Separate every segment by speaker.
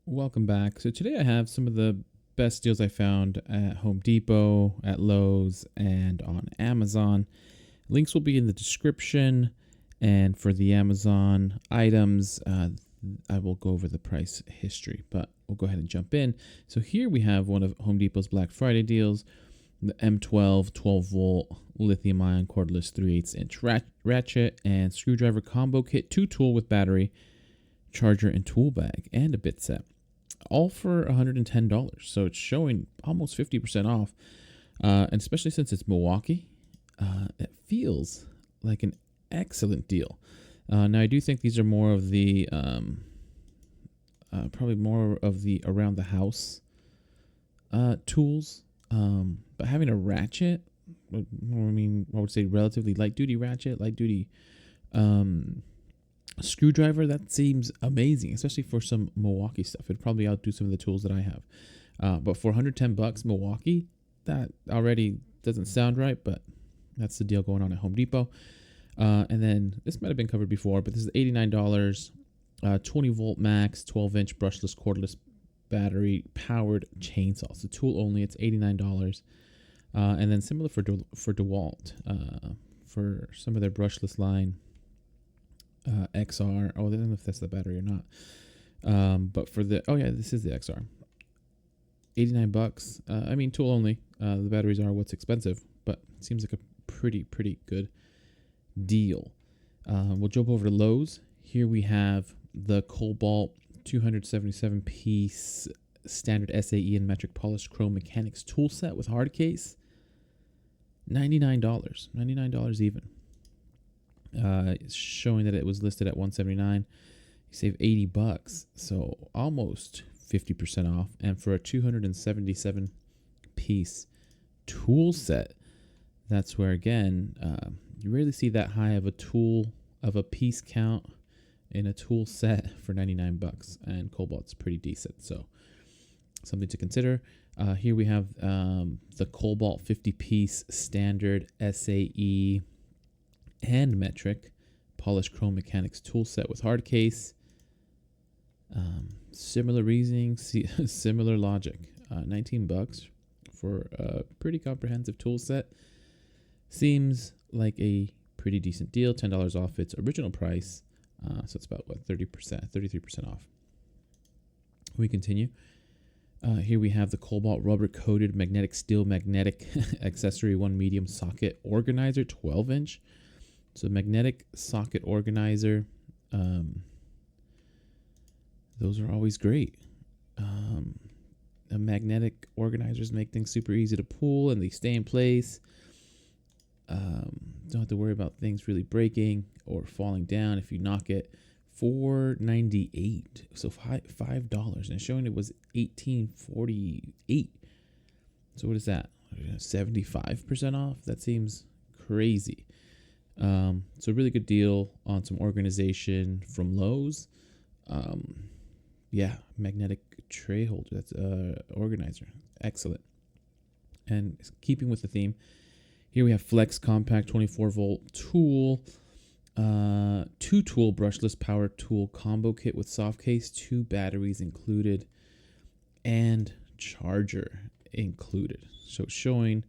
Speaker 1: Welcome back. So today I have some of the best deals I found at Home Depot, at Lowe's, and on Amazon. Links will be in the description. And for the Amazon items, I will go over the price history, but we'll go ahead and jump in. So here we have one of Home Depot's Black Friday deals, the M12 12-volt lithium-ion cordless 3/8-inch ratchet and screwdriver combo kit, 2-tool with battery, charger and tool bag, and a bit set, all for $110. So it's showing almost 50% off, and especially since it's Milwaukee, it feels like an excellent deal. Now I do think these are more of the probably more of the around the house tools, but having a ratchet, I would say relatively light duty ratchet, light duty screwdriver, that seems amazing, especially for some Milwaukee stuff. It'd probably outdo some of the tools that I have. But for $110 Milwaukee, that already doesn't sound right, but that's the deal going on at Home Depot. And then this might have been covered before, but this is $89, 20 volt max, 12-inch brushless cordless battery powered chainsaw. So tool only, it's $89. And then similar for DeWalt, for some of their brushless line, XR. Oh, I don't know if that's the battery or not. But for the, oh yeah, this is the XR. $89. I mean, tool only. The batteries are what's expensive, but it seems like a pretty good deal. We'll jump over to Lowe's. Here we have the Kobalt 277 piece standard SAE and metric polished chrome mechanics tool set with hard case. $99 even. It's showing that it was listed at $179. You save $80, so almost 50% off. And for a 277 piece tool set, that's where again you rarely see that high of a piece count in a tool set for $99, and Kobalt's pretty decent, so something to consider. Here we have the Kobalt 50 piece standard SAE and metric polished chrome mechanics tool set with hard case. Similar reasoning, similar logic. $19 for a pretty comprehensive tool set seems like a pretty decent deal. $10 off its original price, so it's about 33% off. We continue. Here we have the Kobalt rubber coated magnetic steel magnetic accessory 1 medium socket organizer, 12-inch. So magnetic socket organizer, those are always great. The magnetic organizers make things super easy to pull and they stay in place. Don't have to worry about things really breaking or falling down if you knock it. $4.98, so $5, and showing it was $18.48. So what is that? 75% off? That seems crazy. So really good deal on some organization from Lowe's. Yeah, magnetic tray holder. That's organizer. Excellent. And keeping with the theme, here we have Flex Compact 24-volt tool, 2-tool brushless power tool combo kit with soft case, 2 batteries included, and charger included. So showing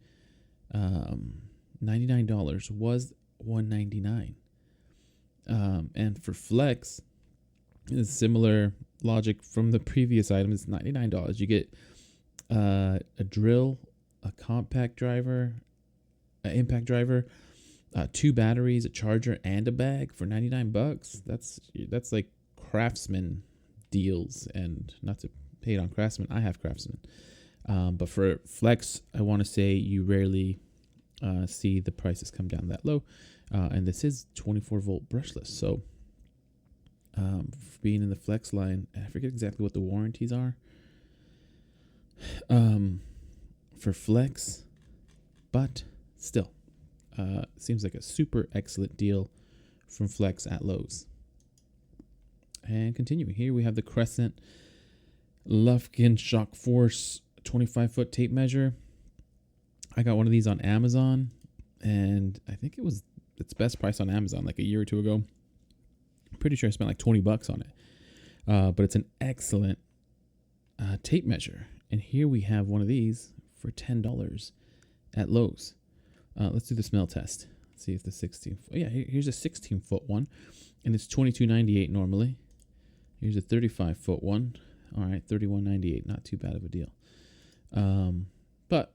Speaker 1: $99 was $199. And for Flex, it's similar logic from the previous item. It's $99. You get a drill, a compact driver, an impact driver, 2 batteries, a charger, and a bag for $99. That's like Craftsman deals, and not to hate on Craftsman, I have Craftsman. But for Flex, I want to say you rarely see the prices come down that low. And this is 24-volt brushless. So for being in the Flex line, I forget exactly what the warranties are for Flex, but still, seems like a super excellent deal from Flex at Lowe's. And continuing, here we have the Crescent Lufkin Shockforce 25-foot tape measure. I got one of these on Amazon, and I think it was its best price on Amazon like a year or two ago. I'm pretty sure I spent like $20 on it. But it's an excellent tape measure. And here we have one of these for $10 at Lowe's. Let's do the smell test. Let's see if the 16. Oh yeah, here's a 16-foot one, and it's $22.98 normally. Here's a 35-foot one. All right, $31.98. Not too bad of a deal. But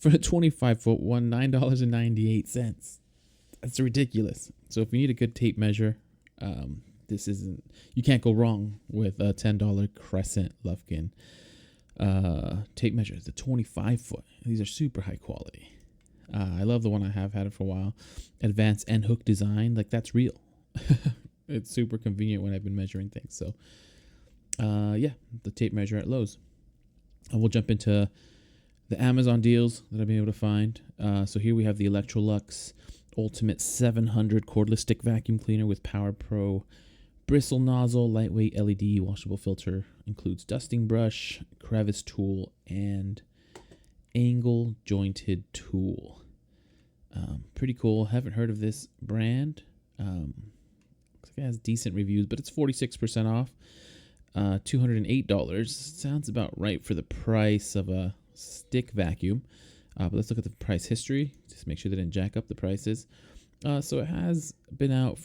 Speaker 1: for a 25-foot one, $9.98. That's ridiculous. So if you need a good tape measure, this isn't. You can't go wrong with a $10 Crescent Lufkin tape measure. The 25-foot. These are super high quality. I love the one I have had it for a while. Advanced end hook design, like that's real. It's super convenient when I've been measuring things. So, yeah, the tape measure at Lowe's. And we'll jump into the Amazon deals that I've been able to find. So here we have the Electrolux Ultimate 700 Cordless Stick Vacuum Cleaner with PowerPro Bristle nozzle, lightweight LED washable filter, includes dusting brush, crevice tool, and angle jointed tool. Pretty cool. Haven't heard of this brand. Looks like it has decent reviews, but it's 46% off. $208. Sounds about right for the price of a stick vacuum. But let's look at the price history. Just make sure they didn't jack up the prices. So it has been out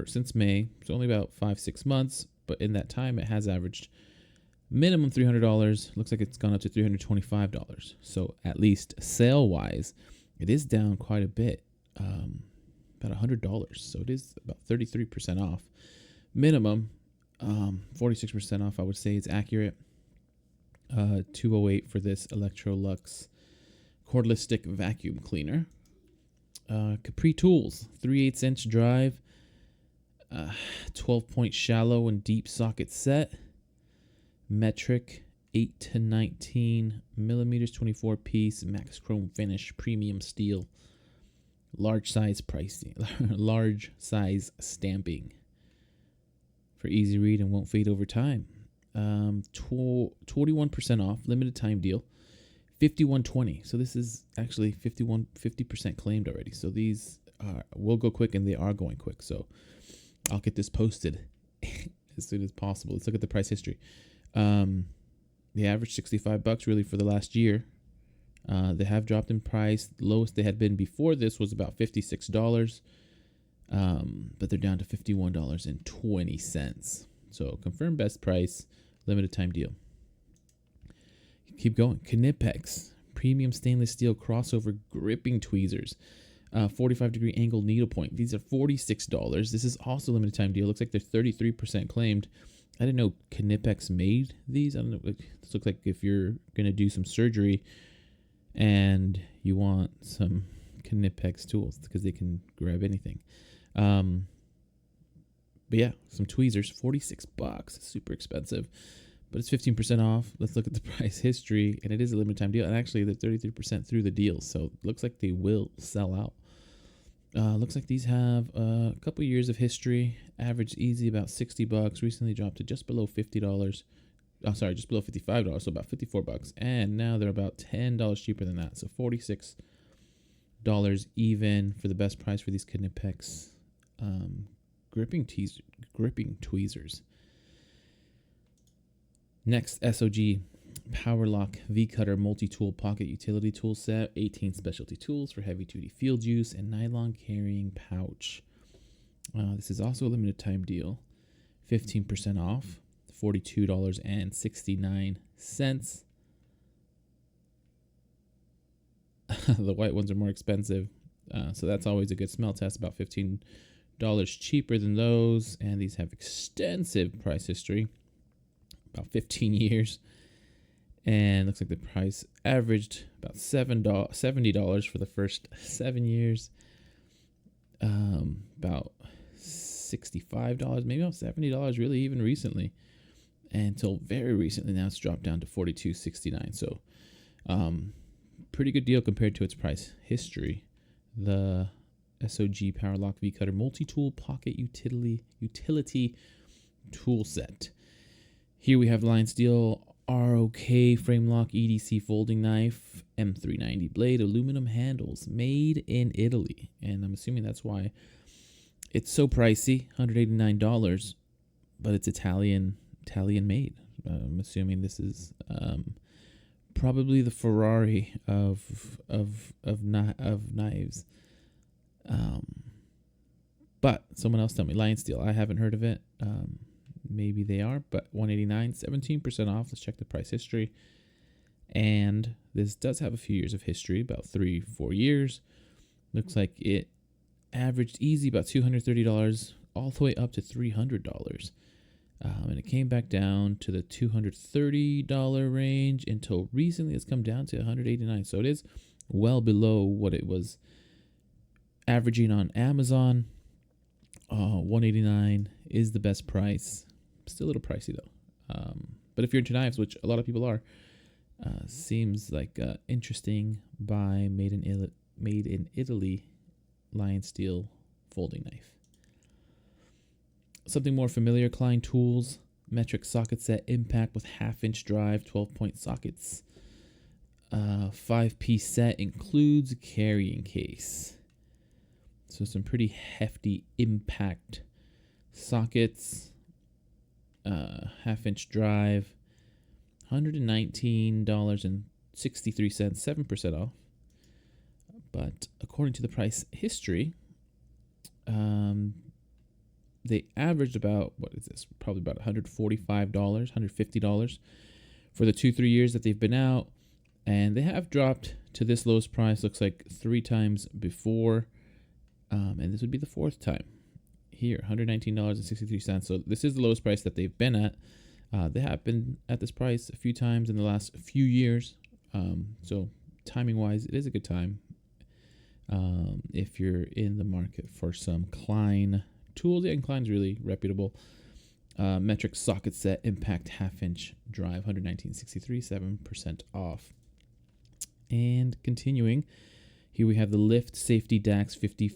Speaker 1: since May. It's only about 5-6 months, but in that time it has averaged minimum $300. Looks like it's gone up to $325. So at least sale-wise, it is down quite a bit, about $100. So it is about 33% off. Minimum, 46% off, I would say is accurate. $208 for this Electrolux Cordless Stick Vacuum Cleaner. Capri tools, 3/8" drive, 12-point shallow and deep socket set, metric 8 to 19 millimeters, 24 piece, max chrome finish, premium steel, large size pricing, large size stamping for easy read and won't fade over time. 21% off, limited time deal. 5120. So this is actually 50% claimed already. So these will go quick, and they are going quick. So I'll get this posted as soon as possible. Let's look at the price history. They averaged $65 really for the last year. They have dropped in price. The lowest they had been before this was about $56. But they're down to $51.20. So confirmed best price, limited time deal. Keep going. Knipex premium stainless steel crossover gripping tweezers, 45-degree angle needlepoint. These are $46. This is also a limited time deal. Looks like they're 33% claimed. I didn't know Knipex made these. I don't know. This looks like if you're gonna do some surgery and you want some Knipex tools because they can grab anything. But yeah, some tweezers, $46. Super expensive. But it's 15% off. Let's look at the price history, and it is a limited time deal. And actually, they're 33% through the deal, so it looks like they will sell out. Looks like these have a couple years of history. Average easy about $60. Recently dropped to just below $50. Oh, sorry, just below $55. So about $54. And now they're about $10 cheaper than that. So $46 even for the best price for these Knipex gripping tweezers. Next, SOG Power Lock V-Cutter Multi-Tool Pocket Utility Tool Set, 18 specialty tools for heavy-duty field use, and nylon carrying pouch. This is also a limited time deal, 15% off, $42.69. The white ones are more expensive, so that's always a good smell test, about $15 cheaper than those, and these have extensive price history. About 15 years, and looks like the price averaged about $70 for the first 7 years, about $65, maybe about $70 really even recently, and until very recently now it's dropped down to $42.69. So pretty good deal compared to its price history. The SOG Power Lock V-Cutter Multi-Tool Pocket Utility Tool Set. Here we have the line steel ROK frame lock EDC folding knife, M390 blade, aluminum handles, made in Italy. And I'm assuming that's why it's so pricey, $189, but it's Italian made. I'm assuming this is probably the Ferrari of knives. But someone else tell me, Lion Steel. I haven't heard of it. Maybe they are, but 189, 17% off. Let's check the price history. And this does have a few years of history, about 3-4 years. Looks like it averaged easy about $230 all the way up to $300. And it came back down to the $230 range until recently it's come down to $189. So it is well below what it was averaging on Amazon. $189 is the best price. Still a little pricey though. But if you're into knives, which a lot of people are, seems like interesting buy, made in Italy Lion Steel folding knife. Something more familiar, Klein Tools metric socket set impact with 1/2-inch drive, 12-point sockets. 5-piece set includes a carrying case. So some pretty hefty impact sockets. 1/2-inch drive. $119.63, 7% off. But according to the price history, they averaged about, what is this? Probably about $145, $150 for the 2-3 years that they've been out. And they have dropped to this lowest price, looks like 3 times before. And this would be the 4th time. Here, $119.63. So this is the lowest price that they've been at. They have been at this price a few times in the last few years. So timing-wise, it is a good time if you're in the market for some Klein tools. Yeah, and Klein's really reputable. Metric socket set impact 1/2-inch drive, $119.63, 7% off. And continuing, here we have the Lift Safety Dax 50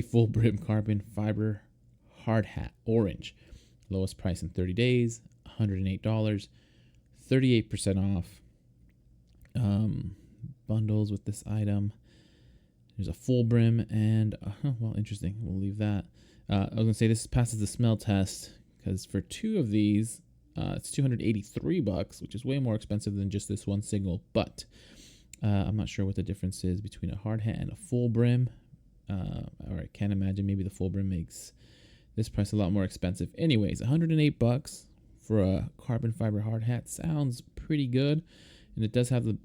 Speaker 1: full brim carbon fiber hard hat orange. Lowest price in 30 days, $108, 38% off. Bundles with this item. There's a full brim and, well, interesting. We'll leave that. I was going to say this passes the smell test because for 2 of these, it's $283, which is way more expensive than just this one single. But I'm not sure what the difference is between a hard hat and a full brim. Or I can't imagine maybe the full brim makes this price a lot more expensive. Anyways, $108 for a carbon fiber hard hat sounds pretty good. And it does have the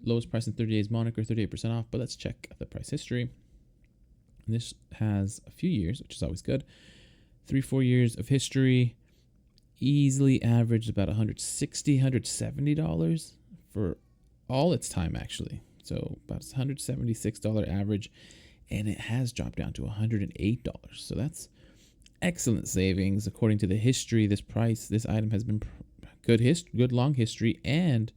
Speaker 1: lowest price in 30 days moniker, 38% off. But let's check the price history. And this has a few years, which is always good. 3-4 years of history. Easily averaged about $160, $170 for all its time, actually. So about $176 average. And it has dropped down to $108. So that's excellent savings. According to the history, this item has been good long history, and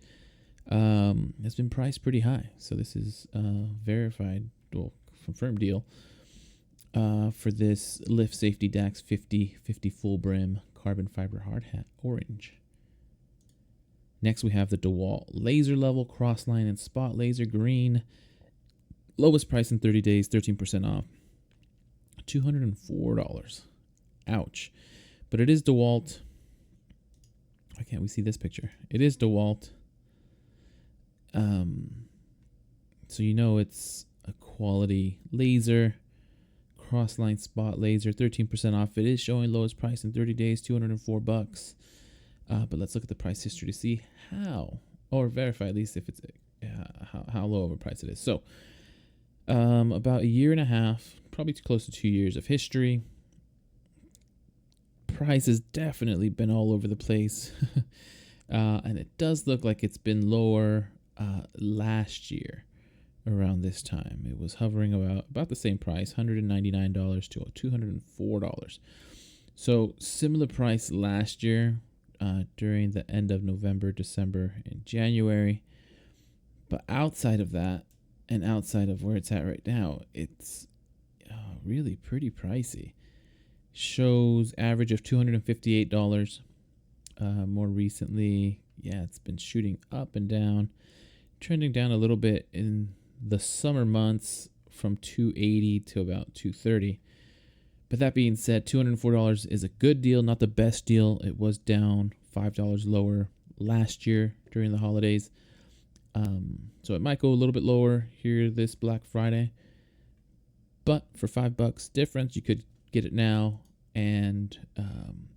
Speaker 1: has been priced pretty high. So this is verified, confirmed deal for this Lift Safety Dax 50 full brim carbon fiber hard hat orange. Next we have the DeWalt laser level crossline and spot laser green. Lowest price in 30 days, 13% off. $204. Ouch. But it is DeWalt. Why can't we see this picture? It is DeWalt. So you know it's a quality laser. Crossline spot laser, 13% off. It is showing lowest price in 30 days, $204. But let's look at the price history to see how, or verify at least if it's how low of a price it is. So about 1.5 years, probably close to 2 years of history. Price has definitely been all over the place. And it does look like it's been lower last year around this time. It was hovering about the same price, $199 to $204. So similar price last year during the end of November, December, and January. But outside of that, and outside of where it's at right now, it's really pretty pricey. Shows average of $258. More recently, yeah, it's been shooting up and down, trending down a little bit in the summer months from $280 to about $230. But that being said, $204 is a good deal, not the best deal. It was down $5 lower last year during the holidays. So it might go a little bit lower here this Black Friday. But for $5 difference, you could get it now, and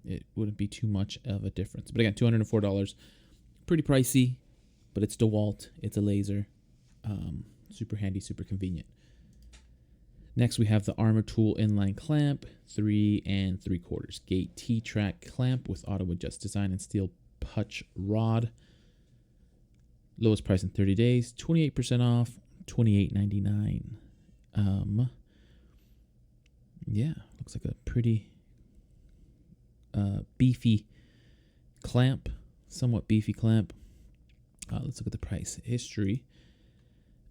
Speaker 1: it wouldn't be too much of a difference. But again, $204, pretty pricey, but it's DeWalt. It's a laser. Super handy, super convenient. Next, we have the Armor Tool inline clamp, 3 3/4 gate T-track clamp with auto adjust design and steel punch rod. Lowest price in 30 days, 28% off, $28.99. Yeah, looks like a pretty beefy clamp, somewhat beefy clamp. Let's look at the price history.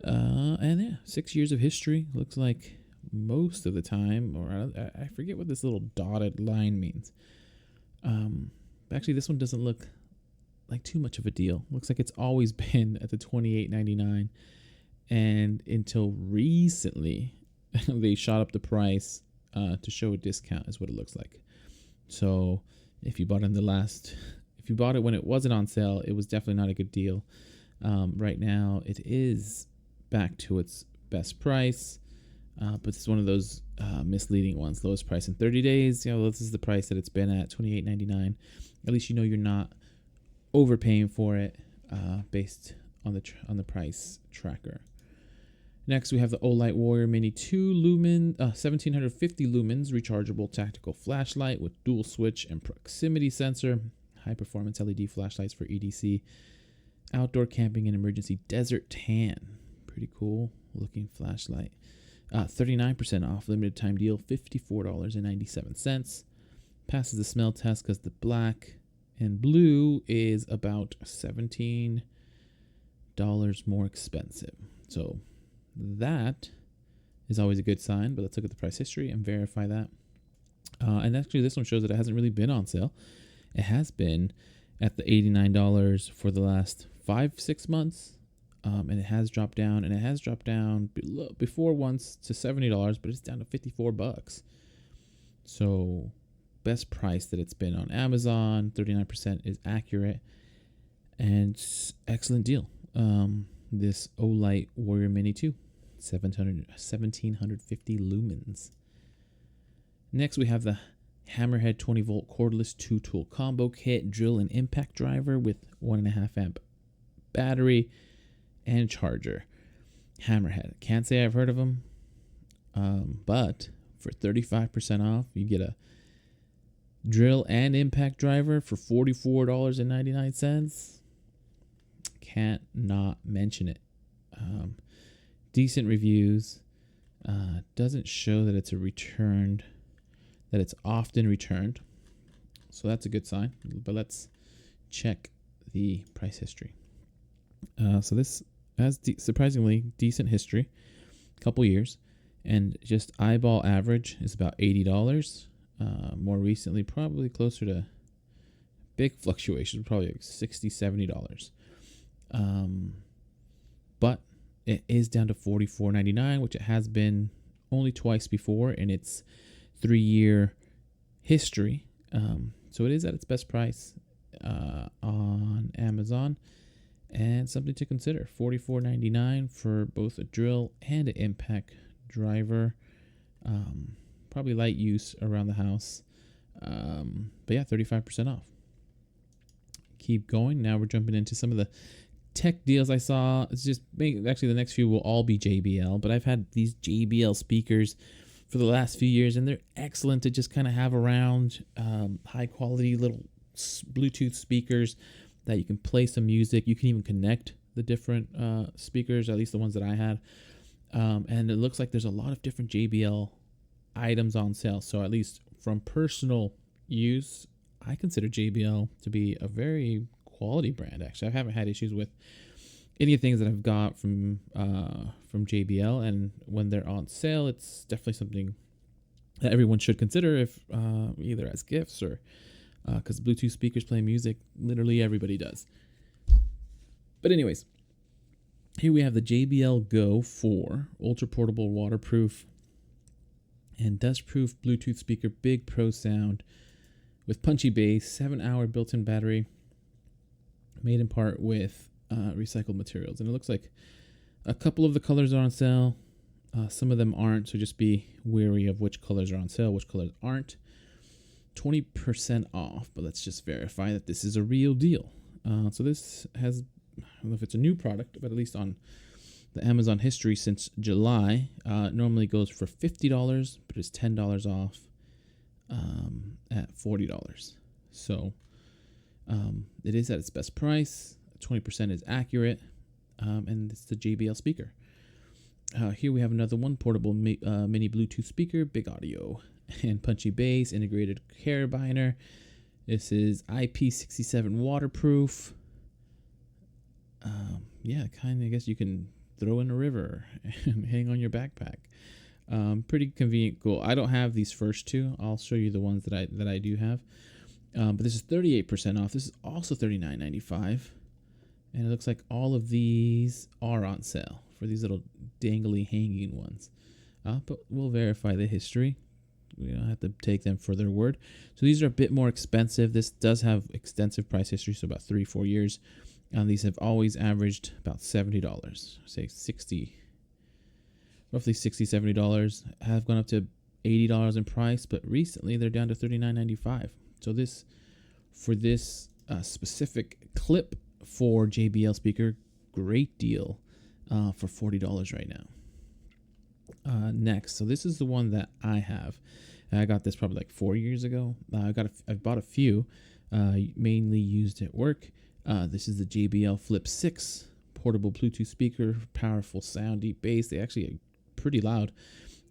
Speaker 1: And yeah, 6 years of history. Looks like most of the time, or I forget what this little dotted line means. Actually, this one doesn't look like too much of a deal. Looks like it's always been at the $28.99, and until recently, they shot up the price to show a discount, is what it looks like. So if you bought it when it wasn't on sale, it was definitely not a good deal. Right now, it is back to its best price, but it's one of those misleading ones. Lowest price in 30 days. This is the price that it's been at, $28.99. At least you know you're not overpaying for it based on the price tracker. Next, we have the Olight Warrior Mini 2 lumen, 1750 lumens rechargeable tactical flashlight with dual switch and proximity sensor. High performance LED flashlights for EDC, outdoor camping, and emergency desert tan. Pretty cool looking flashlight. 39% off, limited time deal, $54.97. Passes the smell test because the black and blue is about $17 more expensive. So that is always a good sign, but let's look at the price history and verify that. And actually, this one shows that it hasn't really been on sale. It has been at the $89 for the last 5-6 months. And it has dropped down, before once to $70, but it's down to $54. So best price that it's been on Amazon, 39% is accurate, and excellent deal. This Olight Warrior Mini 2, 1750 lumens. Next, we have the Hammerhead 20-volt cordless 2-tool combo kit, drill and impact driver with 1.5 amp battery and charger. Hammerhead. Can't say I've heard of them, but for 35% off, you get a drill and impact driver for $44.99. Can't not mention it. Decent reviews. Doesn't show that it's that it's often returned, so that's a good sign. But let's check the price history. So this has surprisingly decent history, couple years, and just eyeball average is about $80. More recently, probably closer to big fluctuations, probably like $60, $70. But it is down to $44.99, which it has been only twice before in its 3-year history. So it is at its best price on Amazon. And something to consider, $44.99 for both a drill and an impact driver. Probably light use around the house. But yeah, 35% off. Keep going. Now we're jumping into some of the tech deals I saw. It's just actually the next few will all be JBL, but I've had these JBL speakers for the last few years, and they're excellent to just kind of have around. High quality little Bluetooth speakers that you can play some music. You can even connect the different speakers, at least the ones that I had. And it looks like there's a lot of different JBL items on sale. So at least from personal use, I consider JBL to be a very quality brand. Actually, I haven't had issues with any of the things that I've got from JBL. And when they're on sale, it's definitely something that everyone should consider, if either as gifts or because Bluetooth speakers play music, literally everybody does. But anyways, here we have the JBL Go 4 ultra portable, waterproof, And dust-proof Bluetooth speaker, big pro sound with punchy bass, 7-hour built-in battery, made in part with recycled materials. And it looks like a couple of the colors are on sale. Some of them aren't, so just be wary of which colors are on sale, which colors aren't. 20% off, but let's just verify that this is a real deal. So this has, I don't know if it's a new product, but at least on the Amazon history since July, it normally goes for $50, but it's $10 off at $40. So it is at its best price. 20% is accurate, and it's the JBL speaker. Here we have another one, portable mini Bluetooth speaker, big audio and punchy bass, integrated carabiner. This is IP67 waterproof. Yeah, kind of, I guess you can throw in a river and hang on your backpack. Pretty convenient, cool. I don't have these first two. I'll show you the ones that I do have. But this is 38% off. This is also $39.95. And it looks like all of these are on sale for these little dangly hanging ones. But we'll verify the history. We don't have to take them for their word. So these are a bit more expensive. This does have extensive price history, so about 3-4 years. These have always averaged about $70. Say 60, roughly $60, $70. Have gone up to $80 in price, but recently they're down to $39.95. So this, for this specific clip for JBL speaker, great deal for $40 right now. Next, so this is the one that I have. I got this probably like 4 years ago. I bought a few, mainly used at work. This is the JBL Flip 6 portable Bluetooth speaker, powerful sound, deep bass. They actually are pretty loud.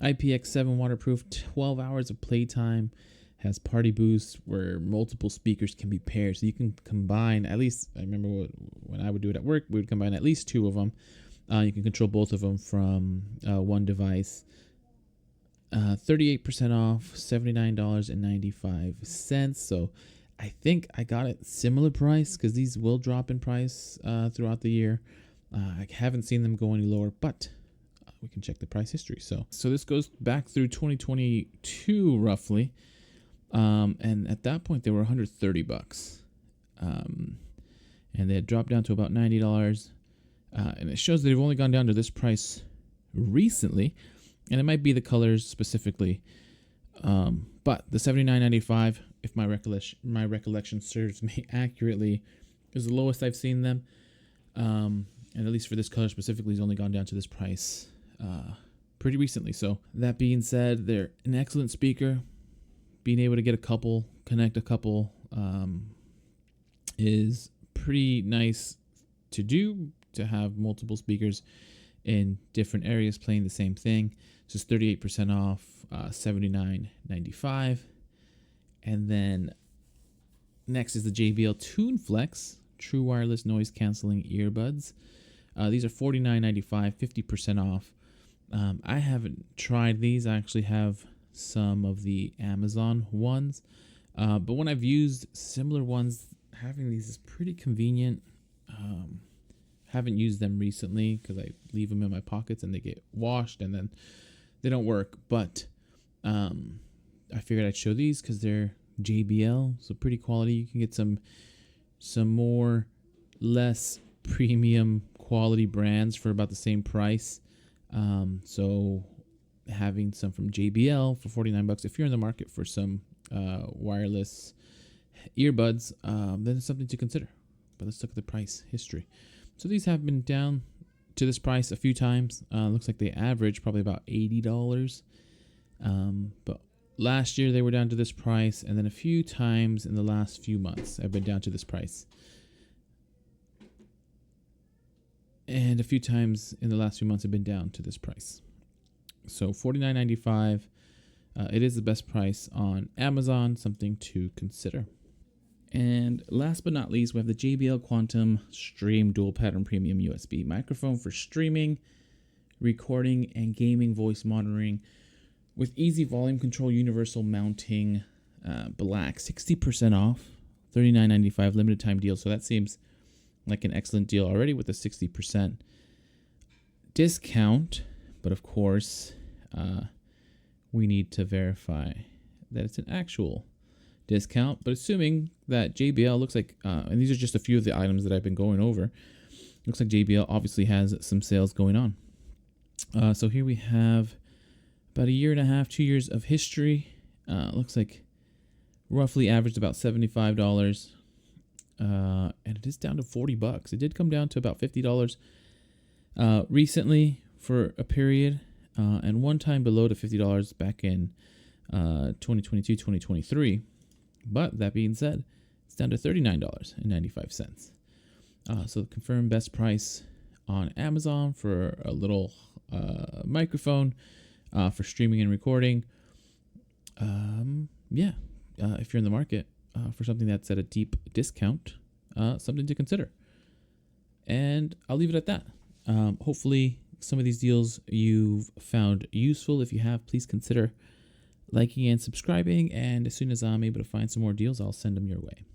Speaker 1: IPX7 waterproof, 12 hours of playtime. Has party boost where multiple speakers can be paired. So you can combine, at least, I remember when I would do it at work, we would combine at least 2 of them. You can control both of them from one device. 38% off, $79.95. So I think I got it similar price because these will drop in price throughout the year. I haven't seen them go any lower, but we can check the price history. So this goes back through 2022 roughly. And at that point they were $130. And they had dropped down to about $90. And it shows that they've only gone down to this price recently, and it might be the colors specifically. But the $79.95, if my recollection serves me accurately, is the lowest I've seen them. And at least for this color specifically, it's only gone down to this price pretty recently. So that being said, they're an excellent speaker. Being able to get a couple, connect a couple, is pretty nice to do, to have multiple speakers in different areas playing the same thing. So it's 38% off, $79.95. And then next is the JBL TuneFlex True Wireless Noise Cancelling Earbuds. These are $49.95, 50% off. I haven't tried these. I actually have some of the Amazon ones. But when I've used similar ones, having these is pretty convenient. Haven't used them recently because I leave them in my pockets and they get washed and then they don't work. But I figured I'd show these because they're JBL, so pretty quality. You can get some more less premium quality brands for about the same price. So having some from JBL for $49, if you're in the market for some wireless earbuds, then it's something to consider. But let's look at the price history. So these have been down to this price a few times. Looks like they average probably about $80. But last year they were down to this price, and then a few times in the last few months have been down to this price. And a few times in the last few months have been down to this price. So $49.95. It is the best price on Amazon, something to consider. And last but not least, we have the JBL Quantum Stream Dual Pattern Premium USB microphone for streaming, recording, and gaming voice monitoring with easy volume control, universal mounting, black, 60% off, $39.95 limited time deal. So that seems like an excellent deal already with a 60% discount. But of course, we need to verify that it's an actual discount. But assuming that JBL looks like, and these are just a few of the items that I've been going over, looks like JBL obviously has some sales going on. So here we have about a year and a half, 2 years of history. Looks like roughly averaged about $75. And it is down to $40. It did come down to about $50 recently for a period, and one time below to $50 back in 2022, 2023. But that being said, it's down to $39.95. So the confirmed best price on Amazon for a little microphone for streaming and recording. If you're in the market for something that's at a deep discount, something to consider. And I'll leave it at that. Hopefully some of these deals you've found useful. If you have, please consider liking and subscribing. And as soon as I'm able to find some more deals, I'll send them your way.